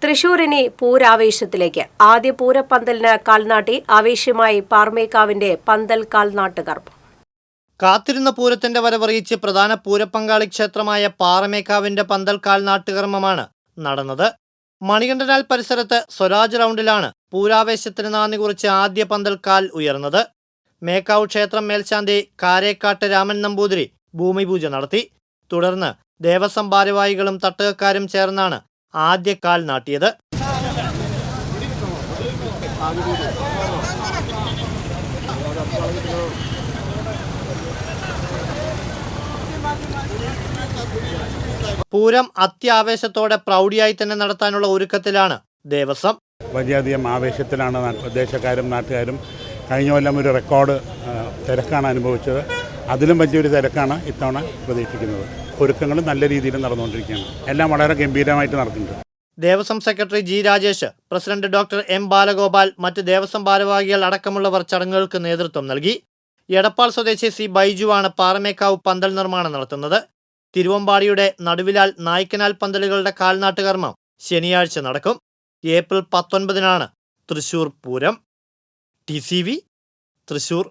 തൃശൂരിനെ പൂരാവേശത്തിലേക്ക്. ആദ്യ പൂരപ്പന്തലിന് കാൽനാട്ടി ആവേശമായി പാറമേക്കാവിന്റെ പന്തൽ കാൽനാട്ടുകാർ. കാത്തിരുന്ന പൂരത്തിന്റെ വരവറിയിച്ച് പ്രധാന പൂരപ്പങ്കാളി ക്ഷേത്രമായ പാറമേക്കാവിന്റെ പന്തൽ കാൽനാട്ടുകർമ്മമാണ് നടന്നത്. മണികണ്ഠനാൽ പരിസരത്ത് സ്വരാജ് റൗണ്ടിലാണ് പൂരാവേശത്തിന് നാന്ദി കുറിച്ച് ആദ്യ പന്തൽ കാൽ ഉയർന്നത്. മേക്കാവ് ക്ഷേത്രം മേൽശാന്തി കാരേക്കാട്ട് രാമൻ നമ്പൂതിരി ഭൂമിപൂജ നടത്തി. തുടർന്ന് ദേവസ്വം ഭാരവാഹികളും തട്ടുകക്കാരും ചേർന്നാണ് ആദ്യ കാൽ നാട്ടിയത്. പൂരം അത്യാവേശത്തോടെ പ്രൗഢിയായി തന്നെ നടത്താനുള്ള ഒരുക്കത്തിലാണ് ദേവസ്വം. വലിയധികം ആവേശത്തിലാണ് ദേശക്കാരും നാട്ടുകാരും. കഴിഞ്ഞ കൊല്ലം ഒരു റെക്കോർഡ് തിരക്കാണ് അനുഭവിച്ചത്. അതിലും വലിയൊരു തിരക്കാണ് ഇത്തവണ പ്രതീക്ഷിക്കുന്നത്. ഒരുക്കങ്ങളും നല്ല രീതിയിൽ നടന്നുകൊണ്ടിരിക്കുകയാണ്. എല്ലാം വളരെ ഗംഭീരമായിട്ട് നടക്കുന്നുണ്ട്. Devaswom secretary G Rajesh, president doctor M Balagopal, മറ്റ് ദേവസ്വം ഭാരവാഹികൾ അടക്കമുള്ളവർ ചടങ്ങുകൾക്ക് നേതൃത്വം നൽകി. എടപ്പാൾ സ്വദേശി സി ബൈജുവാണ് പാറമേക്കാവ് പന്തൽ നിർമ്മാണം നടത്തുന്നത്. തിരുവമ്പാടിയുടെ നടുവിലാൽ നായ്ക്കനാൽ പന്തലുകളുടെ കാൽനാട്ടുകർമ്മം ശനിയാഴ്ച നടക്കും. ഏപ്രിൽ 19 തൃശൂർ പൂരം. TCV തൃശൂർ.